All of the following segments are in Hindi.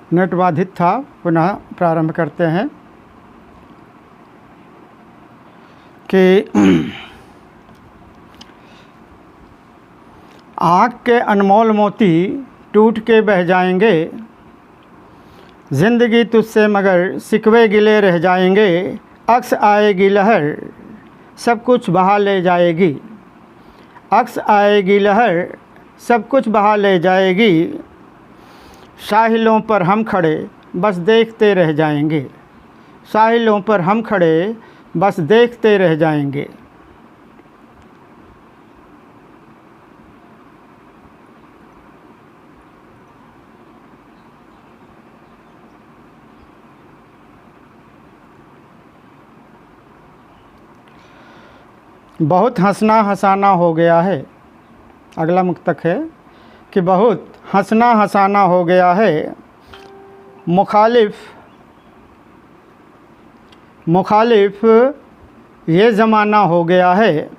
नेट बाधित था, पुनः प्रारंभ करते हैं कि आँख के अनमोल मोती टूट के बह जाएंगे, ज़िंदगी तुझसे मगर सिकवे गिले रह जाएंगे। अक्स आएगी लहर सब कुछ बहा ले जाएगी, अक्स आएगी लहर सब कुछ बहा ले जाएगी। साहिलों पर हम खड़े बस देखते रह जाएंगे, साहिलों पर हम खड़े बस देखते रह जाएंगे। बहुत हंसना हंसाना हो गया है। अगला मुक्तक है कि बहुत हंसना हंसाना हो गया है, मुखालिफ ये ज़माना हो गया है।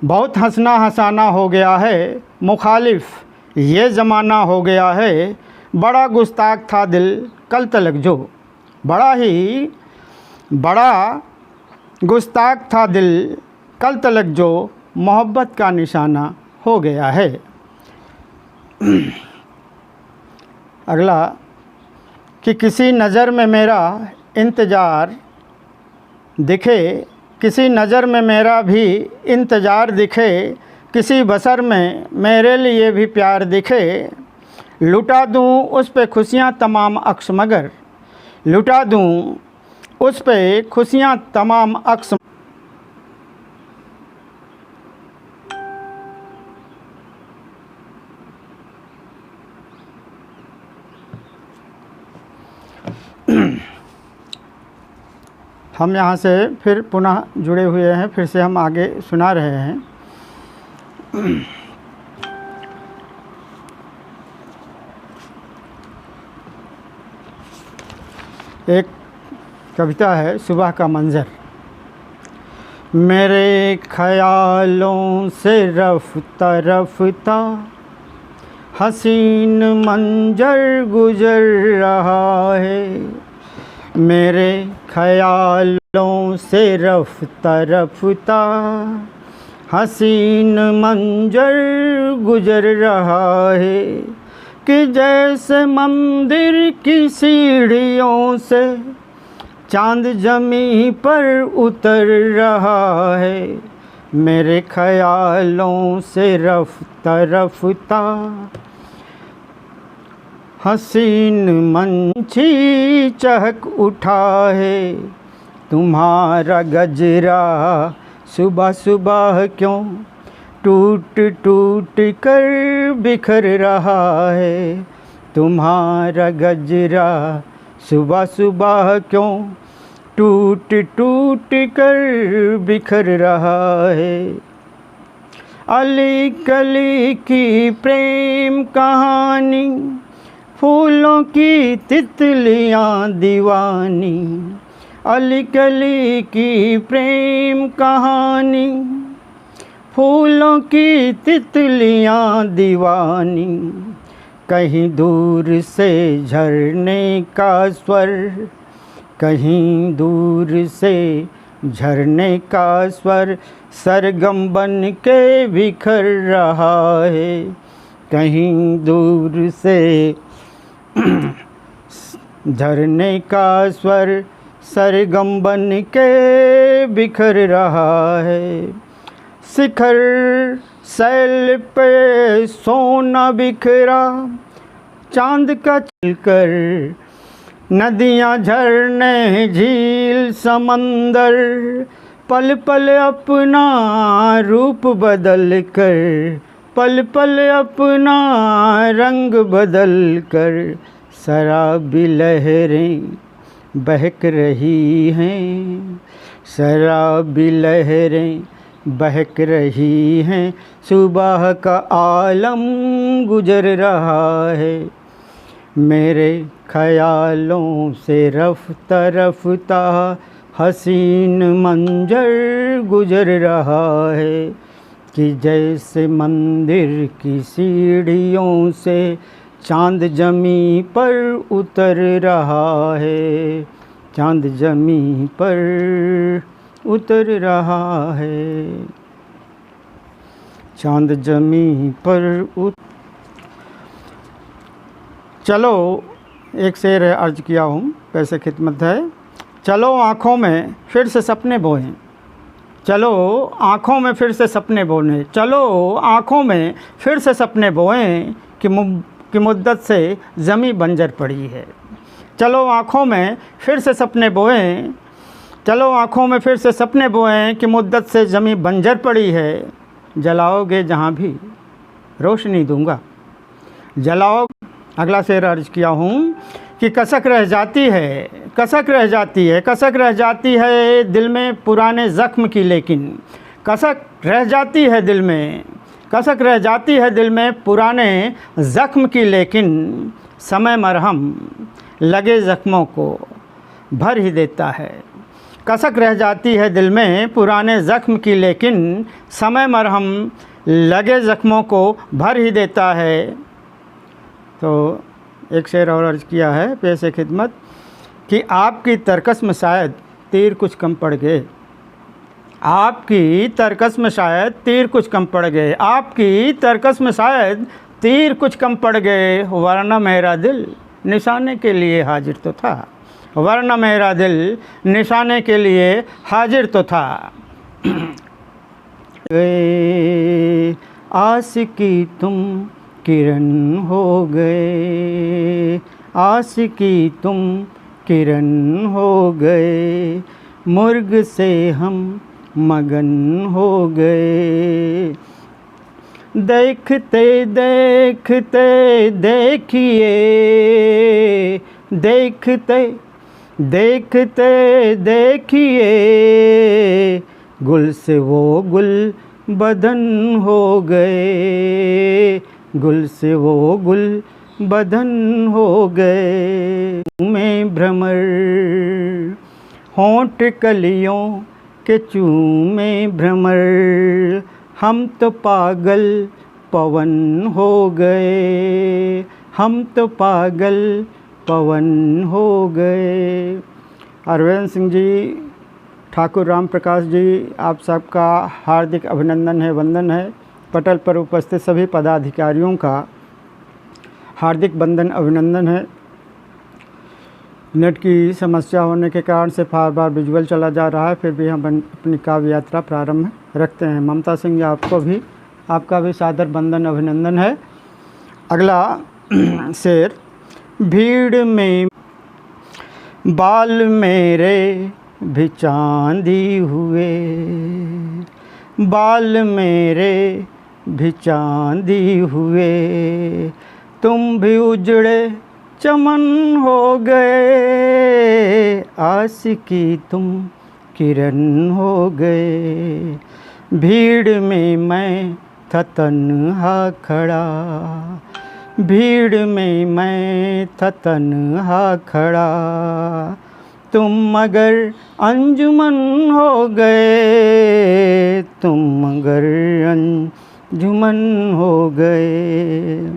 बहुत हंसना हंसाना हो गया है, मुखालिफ ये ज़माना हो गया है। बड़ा गुस्ताख था दिल कल तलक जो, बड़ा गुस्ताख था दिल कल तलक जो, मोहब्बत का निशाना हो गया है। अगला कि किसी नज़र में मेरा इंतज़ार दिखे, किसी नज़र में मेरा भी इंतज़ार दिखे, किसी बसर में मेरे लिए भी प्यार दिखे। लुटा दूँ उस पे खुशियाँ तमाम अक्स मगर, लुटा दूँ उस पे खुशियाँ तमाम अक्स। हम यहाँ से फिर पुनः जुड़े हुए हैं, फिर से हम आगे सुना रहे हैं। एक कविता है सुबह का मंज़र। मेरे ख़यालों से रफ्ता रफ्ता हसीन मंजर गुजर रहा है, मेरे ख़यालों से रफ्ता रफ्ता हसीन मंजर गुजर रहा है। कि जैसे मंदिर की सीढ़ियों से चाँद ज़मीं पर उतर रहा है, मेरे ख़यालों से रफ्ता रफ्ता हसीन मंछी चहक उठा है। तुम्हारा गजरा सुबह सुबह क्यों टूट टूट कर बिखर रहा है, तुम्हारा गजरा सुबह सुबह क्यों टूट टूट कर बिखर रहा है। अली कली की प्रेम कहानी, फूलों की तितलियां दीवानी, अली कली की प्रेम कहानी, फूलों की तितलियां दीवानी। कहीं दूर से झरने का स्वर, कहीं दूर से झरने का स्वर सरगम बन के बिखर रहा है, कहीं दूर से झरने का स्वर सरगम बन के बिखर रहा है। शिखर सैल पे सोना बिखरा, चांद का चलकर नदियाँ झरने झील समंदर, पल पल अपना रूप बदल कर, पल पल अपना रंग बदल कर शराबी लहरें बहक रही हैं, शराबी लहरें बहक रही हैं। सुबह का आलम गुजर रहा है, मेरे ख़यालों से रफ्ता रफ्ता हसीन मंजर गुजर रहा है। कि जैसे मंदिर की सीढ़ियों से चांद जमी पर उतर रहा है, चांद जमी पर उतर रहा है, चांद जमी पर चलो, एक शेर है, अर्ज किया हूँ, पैसे खिदमत है। चलो आँखों में फिर से सपने बोएं, चलो आँखों में फिर से सपने बोएं, चलो आँखों में फिर से सपने बोएं कि मुद्दत से ज़मीं बंजर पड़ी है। चलो आँखों में फिर से सपने बोएं, चलो आँखों में फिर से सपने बोएं कि मुद्दत से ज़मीं बंजर पड़ी है। जलाओगे जहाँ भी रोशनी दूंगा, जलाओ। अगला शेर अर्ज किया हूँ कि कसक रह जाती है, कसक रह जाती है, कसक रह जाती है दिल में पुराने ज़ख्म की, लेकिन कसक रह जाती है दिल में, कसक रह जाती है दिल में पुराने ज़ख्म की, लेकिन समय मरहम लगे ज़ख्मों को भर ही देता है। कसक रह जाती है दिल में पुराने ज़ख्म की, लेकिन समय मरहम लगे ज़ख्मों को भर ही देता है। तो एक शेर और अर्ज किया है पैसे खिदमत कि आपकी तरकस में शायद तीर कुछ कम पड़ गए, आपकी तरकस में शायद तीर कुछ कम पड़ गए, आपकी तरकस में शायद तीर कुछ कम पड़ गए, वरना मेरा दिल निशाने के लिए हाजिर तो था, वरना मेरा दिल निशाने के लिए हाजिर तो था। आशिकी तुम किरण हो गए, आशिकी तुम किरण हो गए, मुर्ग से हम मगन हो गए। देखते देखते देखिए, देखते देखते देखिए, गुल से वो गुल बदन हो गए, गुल से वो गुल बदन हो गए। में भ्रमर होंठ कलियों के चूमे भ्रमर, हम तो पागल पवन हो गए, हम तो पागल पवन हो गए। अरविंद सिंह जी, ठाकुर राम प्रकाश जी, आप सबका हार्दिक अभिनंदन है, वंदन है। पटल पर उपस्थित सभी पदाधिकारियों का हार्दिक वंदन अभिनंदन है। नेट की समस्या होने के कारण से बार बार विजुअल चला जा रहा है, फिर भी हम अपनी काव्य यात्रा प्रारंभ रखते हैं। ममता सिंह जी, आपको भी, आपका भी सादर वंदन अभिनंदन है। अगला शेर, भीड़ में बाल मेरे भी चांदी हुए, बाल मेरे भी चांदी हुए, तुम भी उजड़े चमन हो गए, आशिकी तुम किरण हो गए। भीड़ में मैं था तन्हा खड़ा, भीड़ में मैं था तन्हा खड़ा, तुम मगर अंजुमन हो गए, तुम मगर अंजुमन हो गए।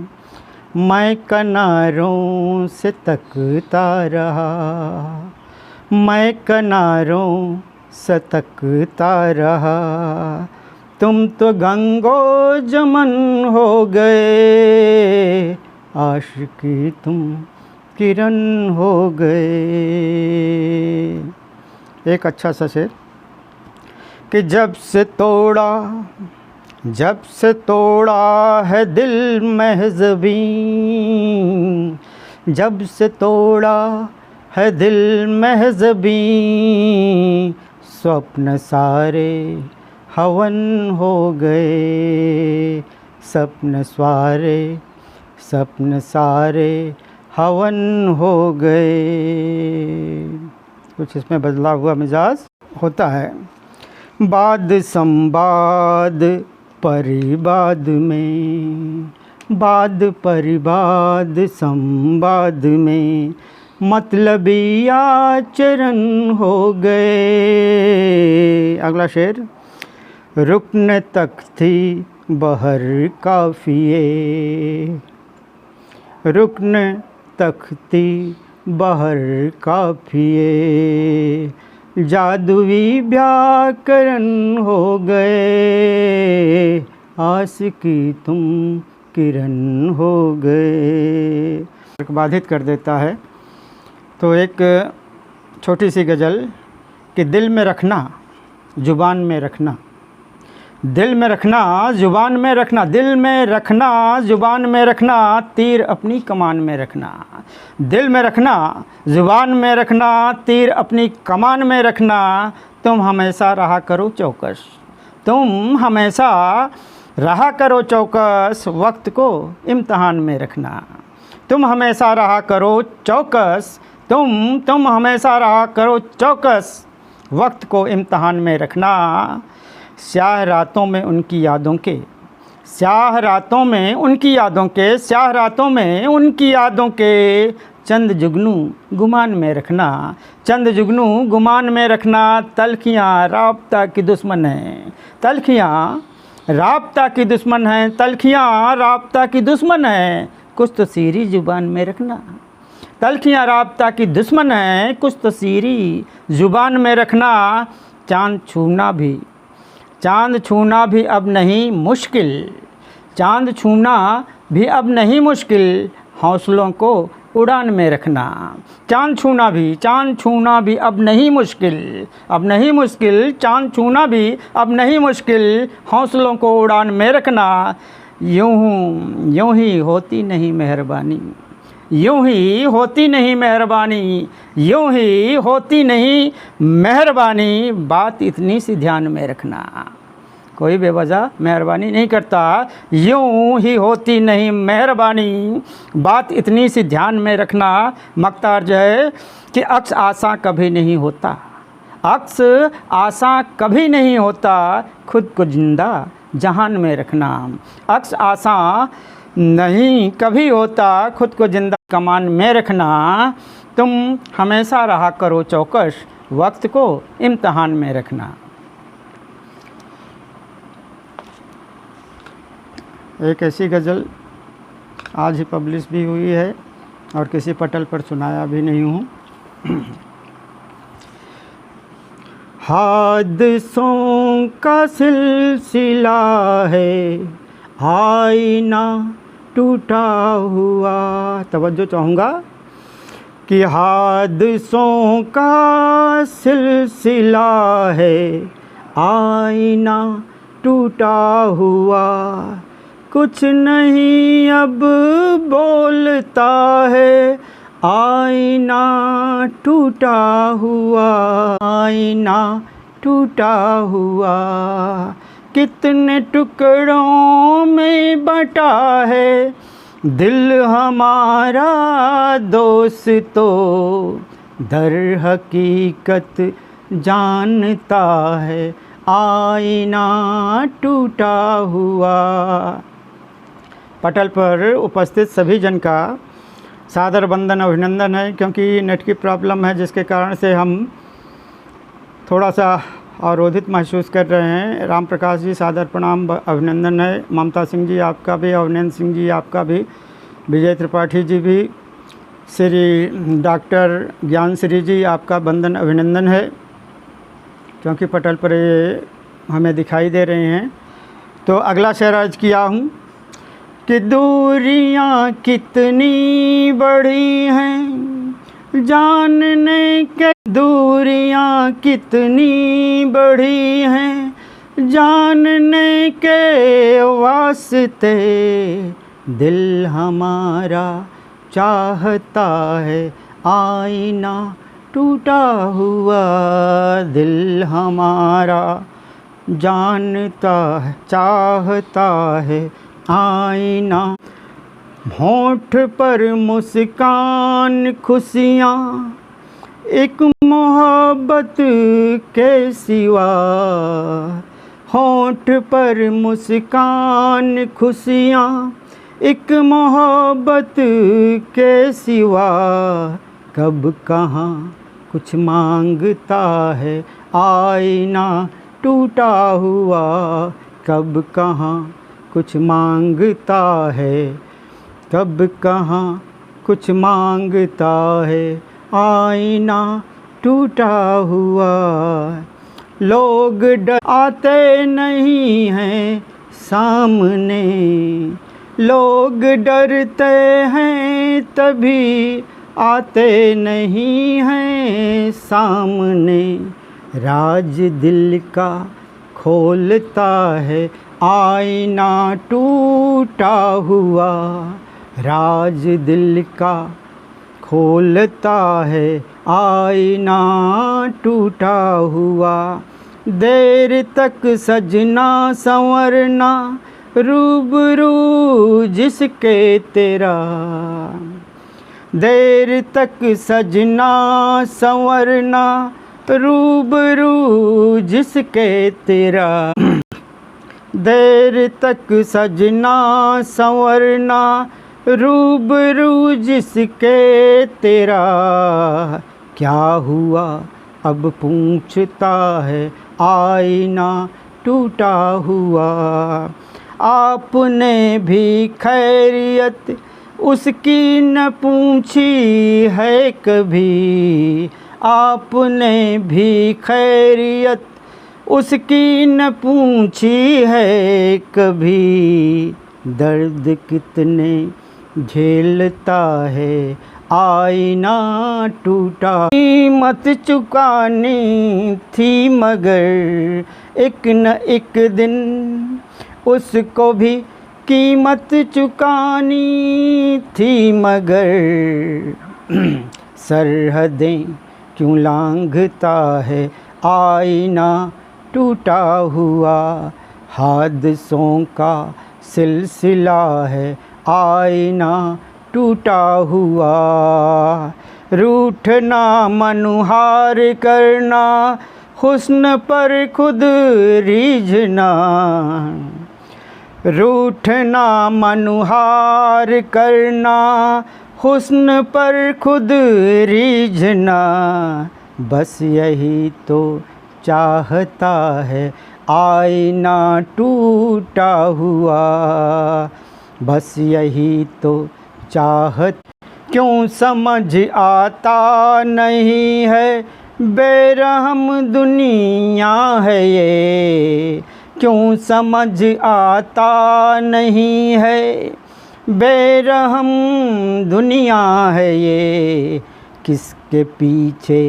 मैं किनारों से तकता रहा, मैं किनारों से तकता रहा, तुम तो गंगो जमन हो गए, आशिकी तुम किरण हो गए। एक अच्छा सा शेर कि जब से तोड़ा, जब से तोड़ा है दिल महज़बी, जब से तोड़ा है दिल महज़बी, स्वप्न सारे हवन हो गए, सपन सारे, सपन सारे हवन हो गए। कुछ इसमें बदला हुआ मिजाज होता है। बाद संवाद परिवाद में, बाद परिवाद संवाद में, मतलबी आचरण हो गए। अगला शेर, रुकने तक थी बहर काफिए, रुकन तख्ती बहर काफिए, जादुई व्याकरण हो गए, आशिकी तुम किरण हो गए। बाधित कर देता है। तो एक छोटी सी गज़ल कि दिल में रखना ज़ुबान में रखना, दिल में रखना ज़ुबान में रखना, दिल में रखना ज़ुबान में रखना, तीर अपनी कमान में रखना। दिल में रखना ज़ुबान में रखना, तीर अपनी कमान में रखना। तुम हमेशा रहा करो चौकस, तुम हमेशा रहा करो चौकस, वक्त को इम्तहान में रखना। तुम हमेशा रहा करो चौकस, तुम हमेशा रहा करो चौकस, वक्त को इम्तहान में रखना। स्याह रातों में उनकी यादों के, स्याह रातों में उनकी यादों के, स्याह रातों में उनकी यादों के, चंद जुगनू गुमान में रखना, चंद जुगनू गुमान में रखना। तलखियाँ राब्ता की दुश्मन हैं, तलखियाँ राब्ता की दुश्मन हैं, तलखियाँ राब्ता की दुश्मन हैं, कुछ तो सीरी ज़ुबान में रखना। तलखियाँ राब्ता की दुश्मन हैं, कुछ तो सीरी ज़ुबान में रखना। चाँद छूना भी, चाँद छूना भी अब नहीं मुश्किल, चाँद छूना भी अब नहीं मुश्किल, हौसलों को उड़ान में रखना। चाँद छूना भी, चाँद छूना भी अब नहीं मुश्किल, अब नहीं मुश्किल, चाँद छूना भी अब नहीं मुश्किल, हौसलों को उड़ान में रखना। यूं ही होती नहीं मेहरबानी, यूं ही होती नहीं मेहरबानी, यूं ही होती नहीं मेहरबानी, बात इतनी सी ध्यान में रखना। कोई बेवजह मेहरबानी नहीं करता, यूं ही होती नहीं मेहरबानी, बात इतनी सी ध्यान में रखना। मक्तार जो है कि अक्स आसा कभी नहीं होता, अक्स आसा कभी नहीं होता, खुद को जिंदा जहान में रखना। अक्स आसा नहीं कभी होता, खुद को जिंदा कमान में रखना। तुम हमेशा रहा करो चौकस, वक्त को इम्तहान में रखना। एक ऐसी गज़ल आज ही पब्लिश भी हुई है और किसी पटल पर सुनाया भी नहीं हूँ। हादसों का सिलसिला है, आईना टूटा हुआ। तवज्जो चाहूँगा कि हादसों का सिलसिला है, आईना टूटा हुआ, कुछ नहीं अब बोलता है, आईना टूटा हुआ, आईना टूटा हुआ। कितने टुकड़ों में बटा है दिल हमारा दोस्तों, दर हकीकत जानता है, आईना टूटा हुआ। पटल पर उपस्थित सभी जन का सादर वंदन अभिनंदन है, क्योंकि नेट की प्रॉब्लम है जिसके कारण से हम थोड़ा सा अवरोधित महसूस कर रहे हैं। राम प्रकाश जी सादर प्रणाम अभिनंदन है, ममता सिंह जी आपका भी, अवनेंद्र सिंह जी आपका भी, विजय त्रिपाठी जी भी, श्री डॉक्टर ज्ञानश्री जी आपका वंदन अभिनंदन है, क्योंकि पटल पर ये हमें दिखाई दे रहे हैं। तो अगला शेर अर्ज किया हूँ कि दूरियां कितनी बड़ी हैं जानने के, दूरियां कितनी बड़ी हैं जानने के वास्ते, दिल हमारा चाहता है, आईना टूटा हुआ, दिल हमारा जानता है, चाहता है, आईना। होंठ पर मुस्कान खुशियाँ एक मोहब्बत के सिवा, होंठ पर मुस्कान खुशियाँ एक मोहब्बत के सिवा, कब कहाँ कुछ मांगता है, आईना टूटा हुआ, कब कहाँ कुछ मांगता है। कब कहाँ कुछ मांगता है, आईना टूटा हुआ। लोग आते नहीं हैं सामने, लोग डरते हैं तभी आते नहीं हैं सामने। राज दिल का खोलता है, आईना टूटा हुआ। राज दिल का खोलता है, आईना टूटा हुआ। देर तक सजना संवरना, रूबरू जिसके तेरा। देर तक सजना संवरना, रूबरू जिसके तेरा। देर तक सजना संवरना, रूबरू जिसके तेरा। क्या हुआ अब पूछता है, आईना टूटा हुआ। आपने भी खैरियत उसकी न पूछी है कभी। आपने भी खैरियत उसकी न पूछी है कभी। दर्द कितने झेलता है, आईना टूटा। कीमत चुकानी थी मगर एक न एक दिन उसको भी कीमत चुकानी थी मगर। सरहदें क्यों लांघता है, आईना टूटा हुआ। हादसों का सिलसिला है, आईना टूटा हुआ। रूठना मनुहार करना, हुस्न पर खुद रीझना। रूठना मनुहार करना, हुस्न पर खुद रीझना। बस यही तो चाहता है, आईना टूटा हुआ। बस यही तो चाहत। क्यों समझ आता नहीं है, बेरहम दुनिया है ये। क्यों समझ आता नहीं है, बेरहम दुनिया है ये। किसके पीछे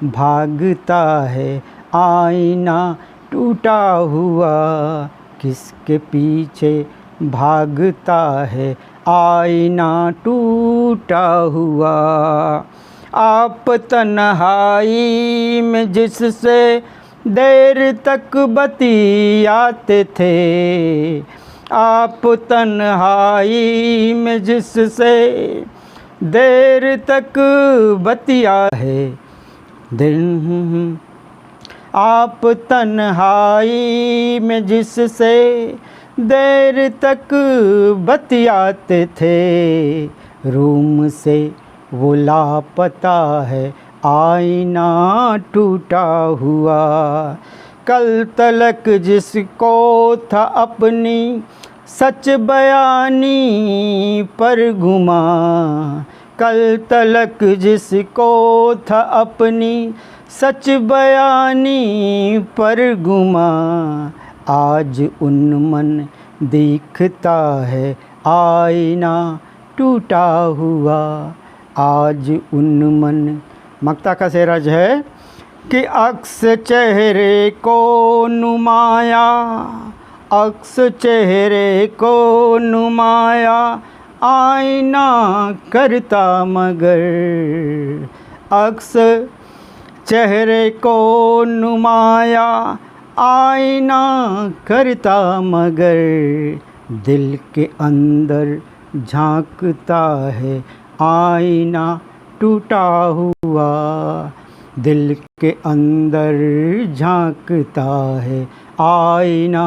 भागता है, आईना टूटा हुआ। किसके पीछे भागता है, आईना टूटा हुआ। आप तन्हाई में जिससे देर तक बतियाते थे। आप तन्हाई में जिससे देर तक बतिया है दिन। आप तन्हाई में जिससे देर तक बतियाते थे। रूम से वो लापता है, आईना टूटा हुआ। कल तलक जिसको था अपनी सच बयानी पर गुमा। कल तलक जिसको था अपनी सच बयानी पर गुमा। आज उन्मन दिखता है, आईना टूटा हुआ। आज उन्मन। मक्ता का शेरज है कि अक्स चेहरे को नुमाया, अक्स चेहरे को नुमाया, आईना करता मगर। अक्स चेहरे को नुमाया, आईना करता मगर। दिल के अंदर झांकता है, आईना टूटा हुआ। दिल के अंदर झांकता है, आईना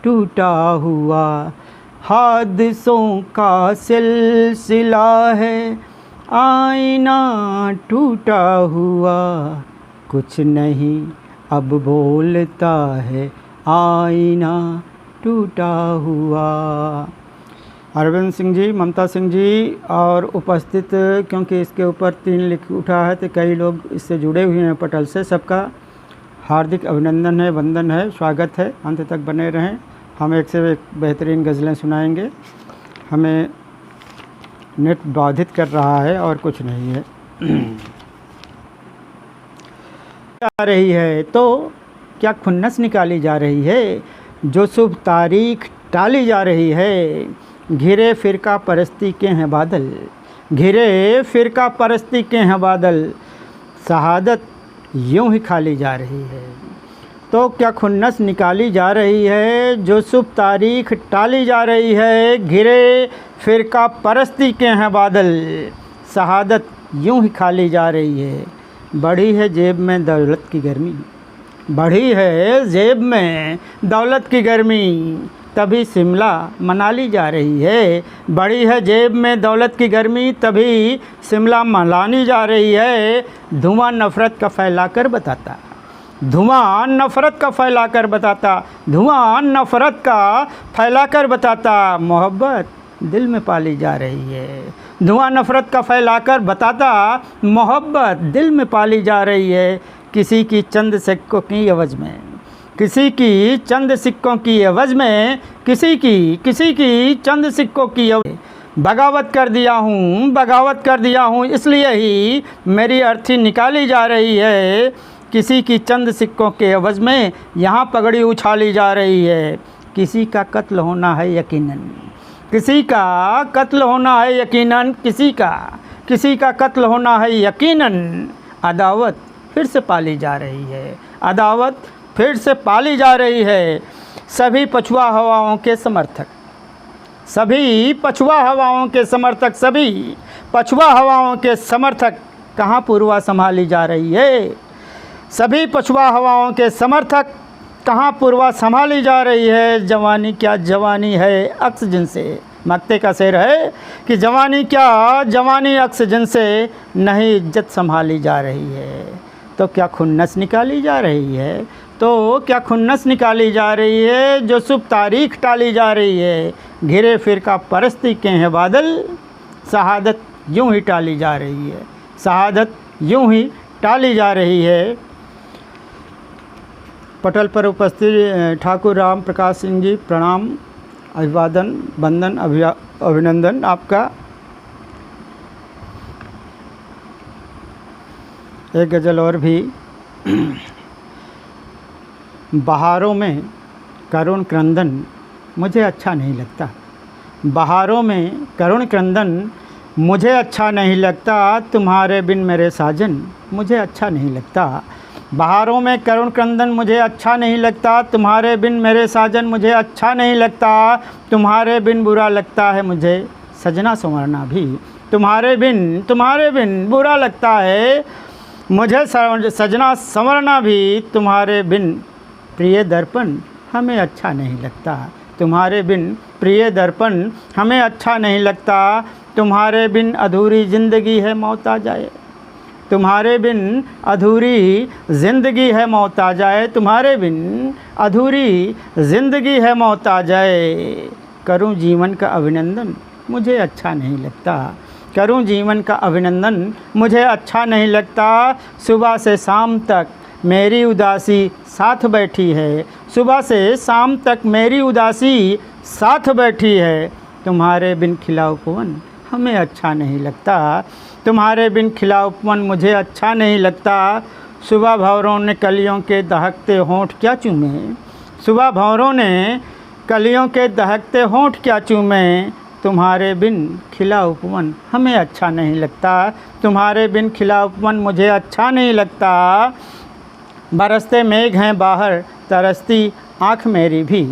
टूटा हुआ। हादसों का सिलसिला है, आईना टूटा हुआ। कुछ नहीं अब बोलता है, आईना टूटा हुआ। अरविंद सिंह जी, ममता सिंह जी और उपस्थित, क्योंकि इसके ऊपर 3 लिख उठा है तो कई लोग इससे जुड़े हुए हैं पटल से, सबका हार्दिक अभिनंदन है, वंदन है, स्वागत है। अंत तक बने रहें, हम एक से एक बेहतरीन गज़लें सुनाएंगे। हमें नेट बाधित कर रहा है और कुछ नहीं है। जा रही है तो क्या खुन्नस निकाली जा रही है, जो शुभ तारीख टाली जा रही है। घिरे फ़िरका परस्ती के हैं बादल, घिरे फ़िरका परस्ती के हैं बादल, शहादत यूं ही खाली जा रही है। तो क्या खुन्नस निकाली जा रही है, जो शुभ तारीख टाली जा रही है। घिरे फ़िरका परस्ती के हैं बादल, शहादत यूं ही खाली जा रही है। बढ़ी है जेब में दौलत की गर्मी, बढ़ी है जेब में दौलत की गर्मी, तभी शिमला मनाली जा रही है। बढ़ी है जेब में दौलत की गर्मी, तभी शिमला मनाली जा रही है। धुआं नफ़रत का फैलाकर बताता, धुआं नफ़रत का फैलाकर बताता, धुआं नफ़रत का फैलाकर बताता, मोहब्बत दिल में पाली जा रही है। धुआं नफ़रत का फैलाकर बताता, मोहब्बत दिल में पाली जा रही है। किसी की चंद सिक्कों की एवज़ में, किसी की चंद सिक्कों की एवज़ में, किसी की चंद सिक्कों की एवज़, बगावत कर दिया हूँ, बगावत कर दिया हूँ, इसलिए ही मेरी अर्थी निकाली जा रही है। किसी की चंद सिक्कों के एवज़ में यहाँ पगड़ी उछाली जा रही है। किसी का कत्ल होना है यकीनन, किसी का कत्ल होना है यकीनन, किसी का कत्ल होना है यकीनन। अदावत फिर से पाली जा रही है, अदावत फिर से पाली जा रही है। सभी पछुआ हवाओं के समर्थक, सभी पछुआ हवाओं के समर्थक, सभी पछुआ हवाओं के समर्थक, कहाँ पूर्वा संभाली जा रही है। सभी पछुआ हवाओं के समर्थक, कहाँ पूर्वा संभाली जा रही है। जवानी क्या जवानी है अक्स जिनसे, मक्ते का शेर है कि जवानी क्या जवानी अक्स जिनसे नहीं इज्जत संभाली जा रही है। तो क्या खुन्नस निकाली जा रही है, तो क्या खुन्नस निकाली जा रही है, जो शुभ तारीख टाली जा रही है। घिरे फ़िरका परस्ती के हैं बादल, शहादत यूं ही टाली जा रही है, शहादत यूं ही टाली जा रही है। पटल पर उपस्थित ठाकुर राम प्रकाश सिंह जी, प्रणाम, अभिवादन, वंदन, अभिनंदन आपका। एक गज़ल और भी। बहारों में करुण क्रंदन मुझे अच्छा नहीं लगता, बहारों में करुण क्रंदन मुझे अच्छा नहीं लगता, तुम्हारे बिन मेरे साजन मुझे अच्छा नहीं लगता। बहारों में करुण क्रंदन मुझे अच्छा नहीं लगता, तुम्हारे बिन मेरे साजन मुझे अच्छा नहीं लगता। तुम्हारे बिन बुरा लगता है मुझे सजना संवरना भी, तुम्हारे बिन बुरा लगता है मुझे सजना संवरना भी। तुम्हारे बिन प्रिय दर्पण हमें अच्छा नहीं लगता, तुम्हारे बिन प्रिय दर्पण हमें अच्छा नहीं लगता। तुम्हारे बिन अधूरी ज़िंदगी है मौत आ जाए, तुम्हारे बिन अधूरी ज़िंदगी है मौत आ जाए, तुम्हारे बिन अधूरी ज़िंदगी है मौत आ जाए। करूं जीवन का अभिनंदन मुझे अच्छा नहीं लगता, करूं जीवन का अभिनंदन मुझे अच्छा नहीं लगता। सुबह से शाम तक मेरी उदासी साथ बैठी है, सुबह से शाम तक मेरी उदासी साथ बैठी है। तुम्हारे बिन खिला उपवन हमें अच्छा नहीं लगता, तुम्हारे बिन खिला उपवन मुझे अच्छा नहीं लगता। सुबह भंवरों ने कलियों के दहकते होंठ क्या चूमे, सुबह भंवरों ने कलियों के दहकते होंठ क्या चूमे। तुम्हारे बिन खिला उपवन हमें अच्छा नहीं लगता, तुम्हारे बिन खिला उपवन मुझे अच्छा नहीं लगता। बरसते मेघ हैं बाहर तरसती आँख मेरी भी,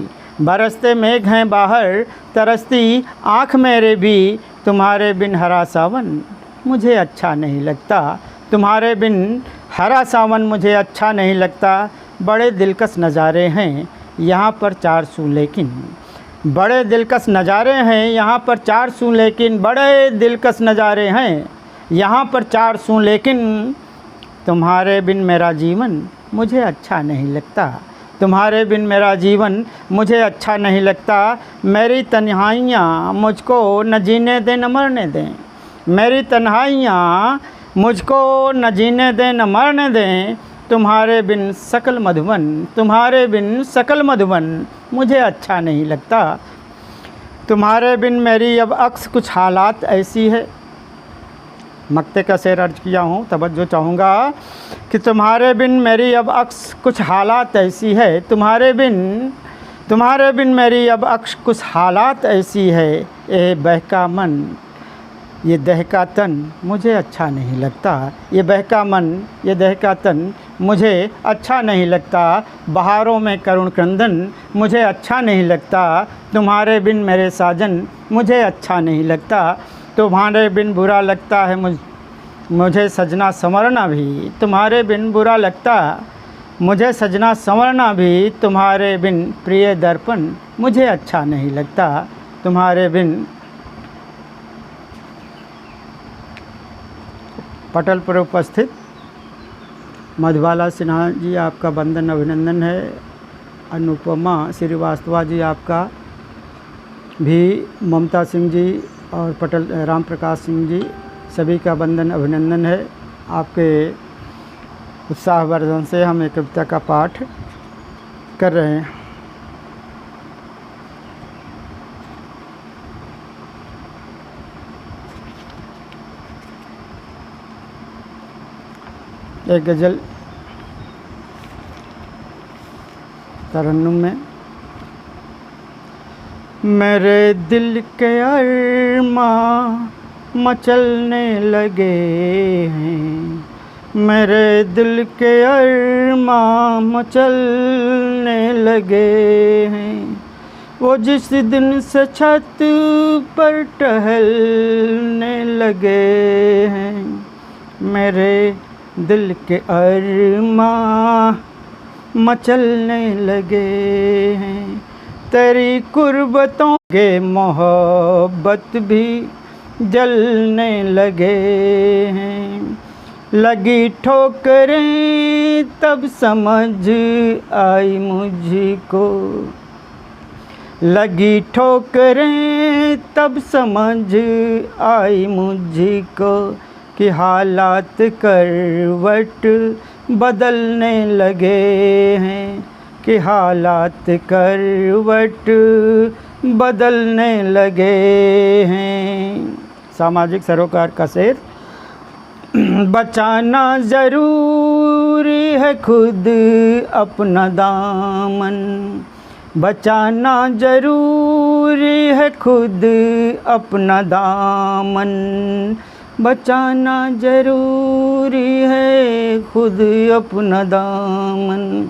बरसते मेघ हैं बाहर तरसती आँख मेरे भी। तुम्हारे बिन हरा सावन मुझे अच्छा नहीं लगता, तुम्हारे बिन हरा सावन मुझे अच्छा नहीं लगता। बड़े दिलकश नज़ारे हैं यहाँ पर 400 लेकिन, बड़े दिलकश नज़ारे हैं यहाँ पर 400 लेकिन, बड़े दिलकश नज़ारे हैं यहाँ पर 400 लेकिन। तुम्हारे बिन मेरा जीवन मुझे अच्छा नहीं लगता, तुम्हारे बिन मेरा जीवन मुझे अच्छा नहीं लगता। मेरी तन्हाइयाँ मुझको न जीने दें न मरने दें। मेरी तन्हाइयाँ मुझको न जीने दें न मरने दें। तुम्हारे बिन सकल मधुबन, तुम्हारे बिन सकल मधुबन मुझे अच्छा नहीं लगता। तुम्हारे बिन मेरी अब अक्स कुछ हालात ऐसी है। मक्ते का शेर अर्ज किया हूँ, तवज्जो चाहूँगा कि तुम्हारे बिन मेरी अब अक्स कुछ हालात ऐसी है। तुम्हारे बिन मेरी अब अक्स कुछ हालात ऐसी है। ए बहका मन, ये दहका तन मुझे अच्छा नहीं लगता। ये बहका मन, ये दहका तन मुझे अच्छा नहीं लगता। बहारों में करुण क्रंदन मुझे अच्छा नहीं लगता। तुम्हारे बिन मेरे साजन मुझे अच्छा नहीं लगता। तुम्हारे बिन बुरा लगता है मुझे सजना संवरना भी। तुम्हारे बिन बुरा लगता मुझे सजना संवरना भी। तुम्हारे बिन प्रिय दर्पण मुझे अच्छा नहीं लगता। तुम्हारे बिन पटल पर उपस्थित मधुबाला सिन्हा जी, आपका वंदन अभिनंदन है। अनुपमा श्रीवास्तवा जी, आपका भी, ममता सिंह जी और पटल राम प्रकाश सिंह जी, सभी का वंदन अभिनंदन है। आपके उत्साहवर्धन से हम एक कविता का पाठ कर रहे हैं। एक गज़ल तरन्नुम में। मेरे दिल के अरमां मचलने लगे हैं। मेरे दिल के अरमां मचलने लगे हैं। वो जिस दिन से छत पर टहलने लगे हैं। मेरे दिल के अरमां मचलने लगे हैं। तेरी कुर्बतों के मोहब्बत भी जलने लगे हैं। लगी ठोकरें तब समझ आई मुझको। लगी ठोकरें तब समझ आई मुझको कि हालात करवट बदलने लगे हैं। कि हालात करवट बदलने लगे हैं। सामाजिक सरोकार का शेर। बचाना ज़रूरी है खुद अपना दामन। बचाना ज़रूरी है खुद अपना दामन। बचाना ज़रूरी है खुद अपना दामन।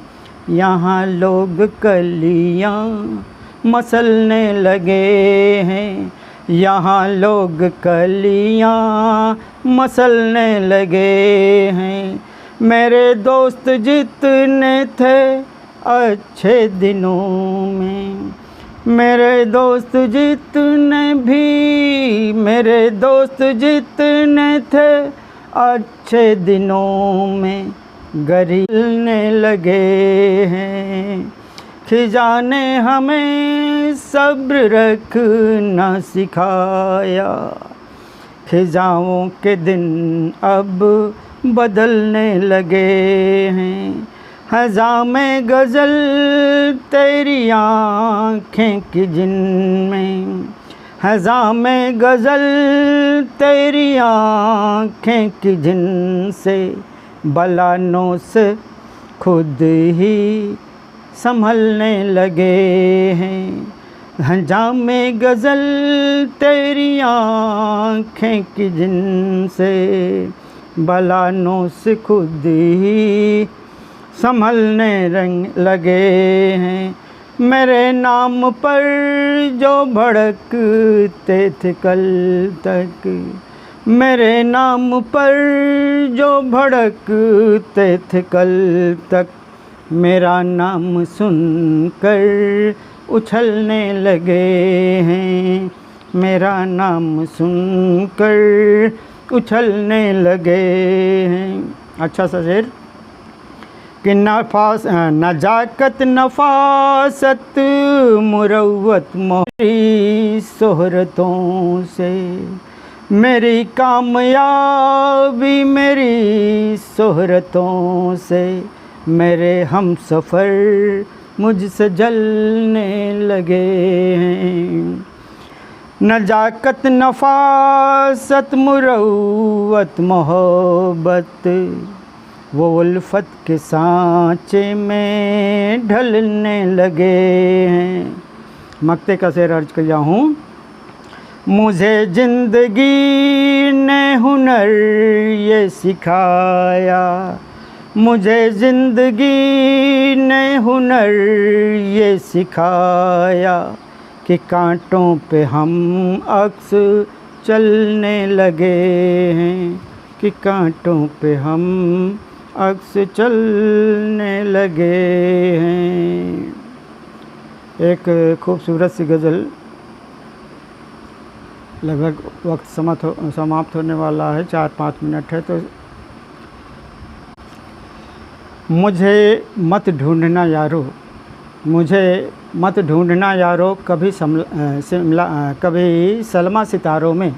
यहाँ लोग कलियाँ मसलने लगे हैं। यहाँ लोग कलियाँ मसलने लगे हैं। मेरे दोस्त जितने थे अच्छे दिनों में। मेरे दोस्त जितने थे अच्छे दिनों में गरीलने लगे हैं। खिजाने हमें सब्र रखना सिखाया। खिजाओं के दिन अब बदलने लगे हैं। हज़ां में गज़ल तेरी आँखें की जिनमें। हज़ां में गज़ल तेरी आँखें की जिनसे बलानों से खुद ही संभलने लगे हैं। हज़ां में गज़ल तेरी आँखें की जिनसे बलानों से खुद ही संभलने लगे हैं। मेरे नाम पर जो भड़कते थे कल तक। मेरे नाम पर जो भड़कते थे कल तक। मेरा नाम सुनकर उछलने लगे हैं। मेरा नाम सुनकर उछलने लगे हैं। अच्छा सा शेर। कि नजाकत नफासत मुरव्वत मोरी शोहरतों से, मेरी कामयाबी मेरी शोहरतों से, मेरे हम सफ़र मुझसे जलने लगे हैं। नजाकत नफासत मुरव्वत मोहब्बत, वो उल्फत के सांचे में ढलने लगे हैं। मक्ते का शेर अर्ज किया हूँ। मुझे ज़िंदगी ने हुनर ये सिखाया, मुझे ज़िंदगी ने हुनर ये सिखाया, कि कांटों पे हम अक्स चलने लगे हैं, कि कांटों पे हम अक्स चलने लगे हैं। एक खूबसूरत सी गज़ल, लगभग वक्त समाप्त होने वाला है, 4-5 मिनट है। तो मुझे मत ढूंढना यारो, मुझे मत ढूंढना यारो कभी कभी सलमा सितारों में,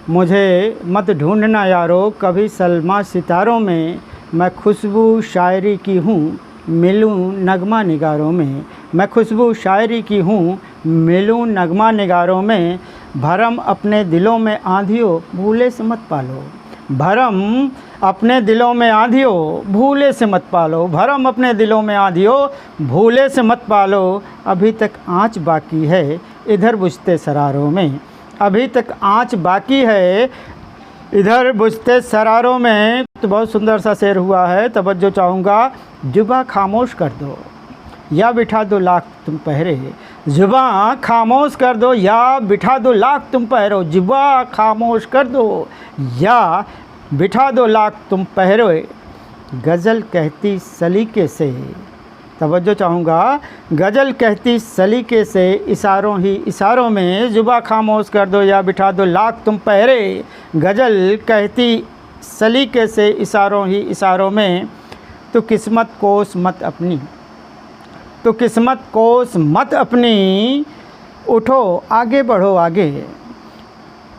मुझे मत ढूंढना यारो कभी सलमा सितारों में, मैं खुशबू शायरी की हूँ मिलूँ नगमा निगारों में, मैं खुशबू शायरी की हूँ मिलूँ नगमा निगारों में, भरम अपने दिलों में आंधियों भूले से मत पालो, भरम अपने दिलों में आंधियों भूले से मत पालो, भरम अपने दिलों में आंधियों भूले से मत पालो, अभी तक आँच बाकी है इधर बुझते सरारों में, अभी तक आँच बाकी है इधर बुझते सरारों में। तो बहुत सुंदर सा शेर हुआ है, तवज्जो चाहूँगा। जुबा खामोश कर दो या बिठा दो लाख तुम पहरे, जुबा खामोश कर दो या बिठा दो लाख तुम पहरो, जुबा खामोश कर दो या बिठा दो लाख तुम पहरे, गज़ल कहती सलीके से, तवज्जो चाहूँगा, गज़ल कहती सलीके से इशारों ही इशारों में, जुबा खामोश कर दो या बिठा दो लाख तुम पहरे, गज़ल कहती सलीके से इशारों ही इशारों में, तो किस्मत कोस मत अपनी, तो किस्मत कोस मत अपनी, उठो आगे बढ़ो आगे,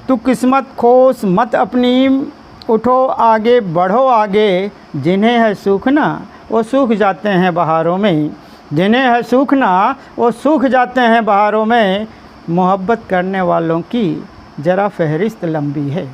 तो किस्मत कोस मत अपनी, उठो आगे बढ़ो आगे, जिन्हें है सूखना वो सूख जाते हैं बहारों में, जिन्हें है सूखना वो सूख जाते हैं बहारों में, मोहब्बत करने वालों की ज़रा फहरिस्त लंबी है,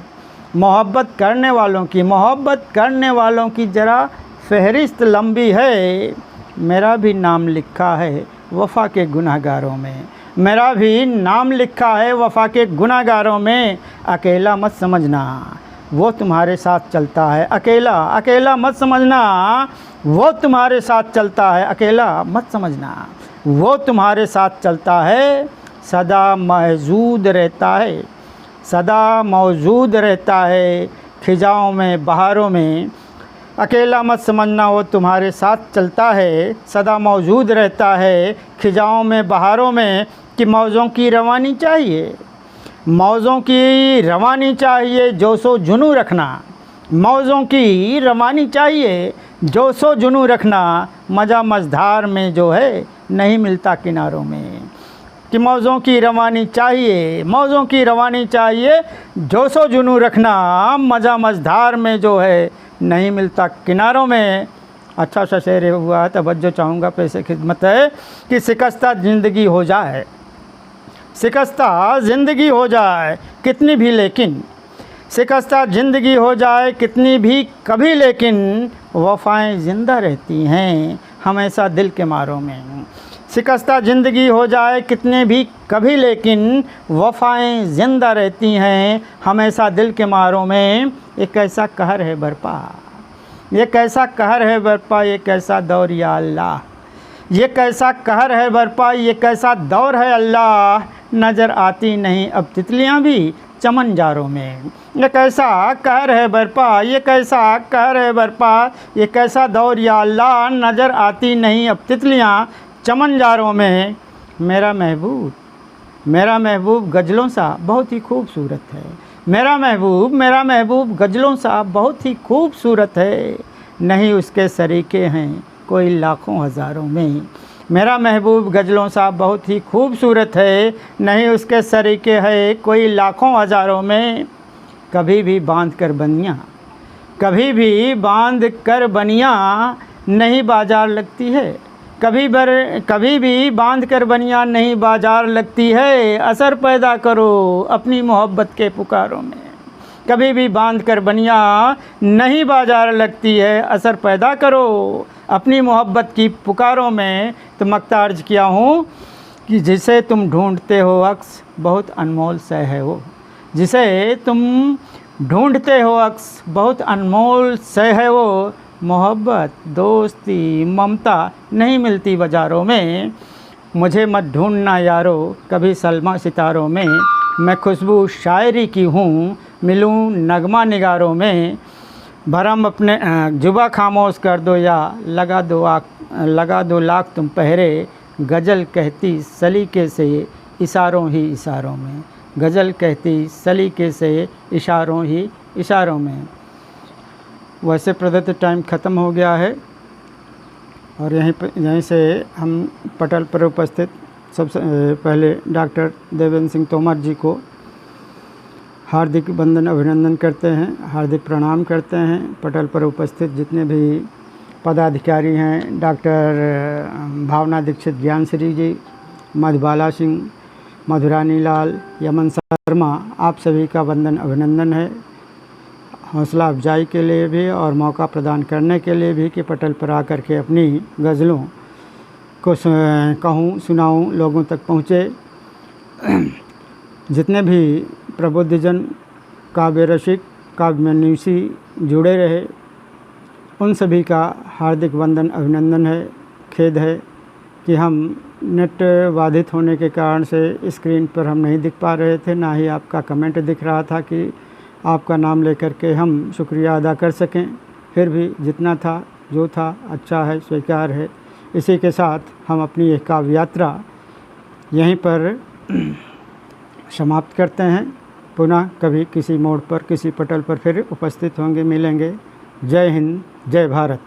मोहब्बत करने वालों की, मोहब्बत करने वालों की ज़रा फहरिस्त लंबी है, मेरा भी नाम लिखा है वफ़ा के गुनहगारों में, मेरा भी नाम लिखा है वफ़ा के गुनहगारों में, अकेला मत समझना वो तुम्हारे साथ चलता है, अकेला अकेला मत समझना वो तुम्हारे साथ चलता है, अकेला मत समझना वो तुम्हारे साथ चलता है, सदा मौजूद रहता है, सदा मौजूद रहता है खिजाओं में बहारों में, अकेला मत समझना वो तुम्हारे साथ चलता है, सदा मौजूद रहता है खिजाओं में बहारों में, कि मौज़ों की रवानी चाहिए, मौज़ों की रवानी चाहिए जोशो जुनू रखना, मौज़ों की रवानी चाहिए जोशो जुनू रखना, मज़ा मझधार में जो है नहीं मिलता किनारों में, कि मौज़ों की रवानी चाहिए, मौज़ों की रवानी चाहिए जोशो जुनू रखना, मज़ा मझधार में जो है नहीं मिलता किनारों में। अच्छा सा शेर हुआ है, तवज्जो चाहूँगा, पैसे खिदमत है, कि शिकस्ता ज़िंदगी हो जाए, शिकस्ता ज़िंदगी हो जाए कितनी भी लेकिन, शिकस्ता ज़िंदगी हो जाए कितनी भी कभी लेकिन, वफ़ाएँ ज़िंदा रहती हैं हमेशा दिल के मारों में, शिकस्ता ज़िंदगी हो जाए कितने भी कभी लेकिन, वफ़ाएँ ज़िंदा रहती हैं हमेशा दिल के मारों में, ये कैसा कहर है बरपा, ये कैसा कहर है बरपा, ये कैसा दौर या अल्लाह, ये कैसा कहर है बरपा, ये कैसा दौर है अल्लाह, नज़र आती नहीं अब तितलियाँ भी चमन जारों में, ये कैसा कहर है बरपा, ये कैसा कहर है बरपा, ये कैसा दौर या अल्लाह, नज़र आती नहीं अब तितलियाँ चमन जारों में, मेरा महबूब गज़लों सा बहुत ही खूबसूरत है, मेरा महबूब गज़लों सा बहुत ही खूबसूरत है, नहीं उसके सरीके हैं कोई लाखों हज़ारों में। मेरा महबूब गज़लों साहब बहुत ही खूबसूरत है, नहीं उसके सरीके है कोई लाखों हज़ारों में। कभी भी बांध कर बनियाँ, कभी भी बांध कर बनियाँ नहीं बाजार लगती है, कभी भी बांध कर बनियाँ नहीं बाजार लगती है। असर पैदा करो अपनी मोहब्बत के पुकारों में, कभी भी बांध कर बनियाँ नहीं बाजार लगती है। असर पैदा करो अपनी मोहब्बत की पुकारों में। तो मक्ता अर्ज किया हूँ कि जिसे तुम ढूंढते हो अक्स बहुत अनमोल से है वो, जिसे तुम ढूंढते हो अक्स बहुत अनमोल से है वो। मोहब्बत दोस्ती ममता नहीं मिलती बाज़ारों में। मुझे मत ढूंढना यारो कभी सलमा सितारों में, मैं खुशबू शायरी की हूँ मिलूँ नगमा निगारों में। भरम अपने जुबा खामोश कर दो या लगा दो लाख तुम पहरे, गज़ल कहती सलीके से इशारों ही इशारों में, गज़ल कहती सलीके से इशारों ही इशारों में। वैसे प्रदत्त टाइम ख़त्म हो गया है और यहीं से हम पटल पर उपस्थित सबसे पहले डॉक्टर देवेंद्र सिंह तोमर जी को हार्दिक वंदन अभिनंदन करते हैं, हार्दिक प्रणाम करते हैं। पटल पर उपस्थित जितने भी पदाधिकारी हैं, डॉक्टर भावना दीक्षित ज्ञानश्री जी, मधुबाला सिंह, मधुरानी लाल, यमन शर्मा, आप सभी का वंदन अभिनंदन है। हौसला अफजाई के लिए भी और मौका प्रदान करने के लिए भी कि पटल पर आकर के अपनी गज़लों को कहूँ सुनाऊँ, लोगों तक पहुँचे। जितने भी प्रबुद्धजन काव्य रसिक काव्यमनीषी जुड़े रहे उन सभी का हार्दिक वंदन अभिनंदन है। खेद है कि हम नेट बाधित होने के कारण से स्क्रीन पर हम नहीं दिख पा रहे थे, ना ही आपका कमेंट दिख रहा था कि आपका नाम लेकर के हम शुक्रिया अदा कर सकें। फिर भी जितना था जो था अच्छा है, स्वीकार है। इसी के साथ हम अपनी एक काव्य यात्रा यहीं पर समाप्त करते हैं। पुनः कभी किसी मोड़ पर किसी पटल पर फिर उपस्थित होंगे, मिलेंगे। जय हिंद, जय भारत।